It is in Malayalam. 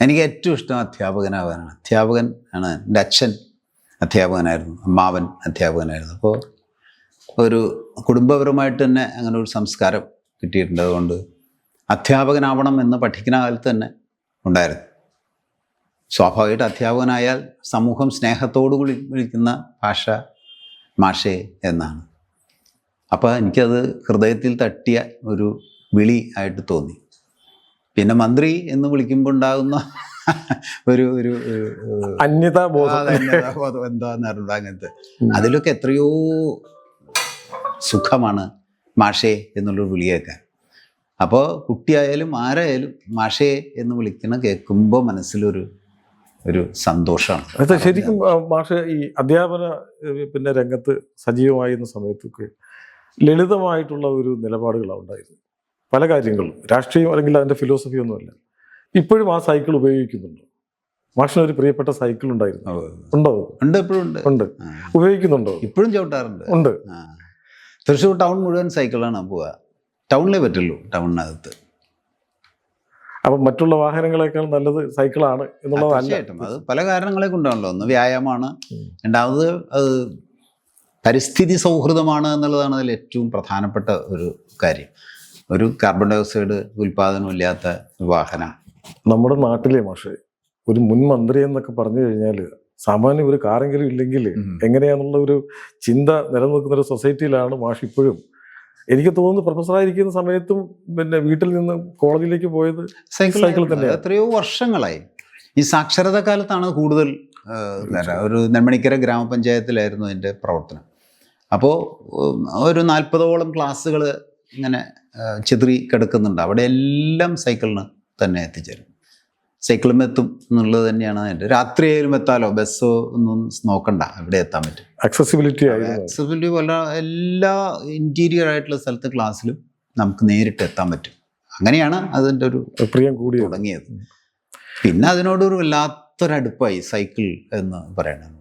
എനിക്ക് ഏറ്റവും ഇഷ്ടം അധ്യാപകനാവാനാണ്. അധ്യാപകൻ ആണ്. എൻ്റെ അച്ഛൻ അധ്യാപകനായിരുന്നു, അമ്മാവൻ അധ്യാപകനായിരുന്നു. അപ്പോൾ ഒരു കുടുംബപരമായിട്ട് തന്നെ അങ്ങനെ ഒരു സംസ്കാരം കിട്ടിയിട്ടുണ്ട്. അതുകൊണ്ട് അധ്യാപകനാവണം എന്ന് പഠിക്കുന്ന കാലത്ത് തന്നെ ഉണ്ടായിരുന്നു. സ്വാഭാവികമായിട്ട് അധ്യാപകനായാൽ സമൂഹം സ്നേഹത്തോടു കൂടി വിളിക്കുന്ന ഭാഷ മാഷേ എന്നാണ്. അപ്പോൾ എനിക്കത് ഹൃദയത്തിൽ തട്ടിയ ഒരു വിളി ആയിട്ട് തോന്നി. പിന്നെ മന്ത്രി എന്ന് വിളിക്കുമ്പോൾ ഉണ്ടാകുന്ന ഒരു ഒരു അന്യതാബോധം എന്താന്ന് അറിയില്ല. അങ്ങനത്തെ അതിലൊക്കെ എത്രയോ സുഖമാണ് മാഷേ എന്നുള്ളൊരു വിളിയേക്കാൻ. അപ്പോൾ കുട്ടിയായാലും ആരായാലും മാഷേ എന്ന് വിളിക്കുന്ന കേൾക്കുമ്പോൾ മനസ്സിലൊരു സന്തോഷമാണ്. അത് ശരിക്കും മാഷ് ഈ അധ്യാപന പിന്നെ രംഗത്ത് സജീവമായിരുന്ന സമയത്തൊക്കെ ലളിതമായിട്ടുള്ള ഒരു നിലപാടുകളാണ് ഉണ്ടായിരുന്നു. പല കാര്യങ്ങളും രാഷ്ട്രീയം അല്ലെങ്കിൽ അതിൻ്റെ ഫിലോസഫി ഒന്നുമല്ല. ഇപ്പോഴും ആ സൈക്കിൾ ഉപയോഗിക്കുന്നുണ്ട്. മാഷിനൊരു പ്രിയപ്പെട്ട സൈക്കിൾ ഉണ്ടായിരുന്നു. ഉണ്ടോ? ഉണ്ട്, എപ്പോഴും ഉണ്ട്. ഉണ്ട്. ഉപയോഗിക്കുന്നുണ്ടോ? ഇപ്പോഴും ചവിട്ടാറുണ്ട്. ഉണ്ട്. തൃശ്ശൂർ ടൗൺ മുഴുവൻ സൈക്കിളാണ് പോവുക. ടൗണിലേ പറ്റുള്ളൂ, ടൗണിനകത്ത്. അപ്പം മറ്റുള്ള വാഹനങ്ങളെക്കാൾ നല്ലത് സൈക്കിളാണ് എന്നുള്ളതല്ല. തീർച്ചയായിട്ടും അത് പല കാരണങ്ങളെ കൊണ്ടാണല്ലോ. ഒന്ന് വ്യായാമമാണ്, രണ്ടാമത് അത് പരിസ്ഥിതി സൗഹൃദമാണ് എന്നുള്ളതാണ് അതിൽ ഏറ്റവും പ്രധാനപ്പെട്ട ഒരു കാര്യം. ഒരു കാർബൺ ഡൈ ഓക്സൈഡ് ഉൽപ്പാദനമില്ലാത്ത വാഹനം. നമ്മുടെ നാട്ടിലെ മാഷ് ഒരു മുൻ മന്ത്രി എന്നൊക്കെ പറഞ്ഞു കഴിഞ്ഞാൽ സാമാന്യം ഒരു കാറെങ്കിലും ഇല്ലെങ്കിൽ എങ്ങനെയാണെന്നുള്ള ഒരു ചിന്ത നിലനിൽക്കുന്ന ഒരു സൊസൈറ്റിയിലാണ് മാഷ് ഇപ്പോഴും. എനിക്ക് തോന്നുന്നു പ്രൊഫസറായിരിക്കുന്ന സമയത്തും പിന്നെ വീട്ടിൽ നിന്ന് കോളേജിലേക്ക് പോയത് സൈക്കിൾ തന്നെ. എത്രയോ വർഷങ്ങളായി. ഈ സാക്ഷരതാ കാലത്താണ് കൂടുതൽ. ഒരു നെന്മണിക്കര ഗ്രാമപഞ്ചായത്തിലായിരുന്നു എൻ്റെ പ്രവർത്തനം. അപ്പോൾ ഒരു 40ഓളം ക്ലാസ്സുകൾ ഇങ്ങനെ ചിതറി കിടക്കുന്നുണ്ട്. അവിടെ എല്ലാം സൈക്കിളിന് തന്നെ എത്തിച്ചേരും. സൈക്കിളും എത്തും എന്നുള്ളത് തന്നെയാണ് എൻ്റെ. രാത്രിയായാലും എത്താലോ, ബസ്സോ ഒന്നും നോക്കണ്ട, ഇവിടെ എത്താൻ പറ്റും. അക്സസിബിലിറ്റി പോലെ എല്ലാ ഇൻറ്റീരിയർ ആയിട്ടുള്ള സ്ഥലത്ത് ക്ലാസ്സിലും നമുക്ക് നേരിട്ട് എത്താൻ പറ്റും. അങ്ങനെയാണ് അതിൻ്റെ ഒരു പ്രിയം കൂടി തുടങ്ങിയത്. പിന്നെ അതിനോടൊരു വല്ലാത്തൊരടുപ്പായി സൈക്കിൾ എന്ന് പറയണത്.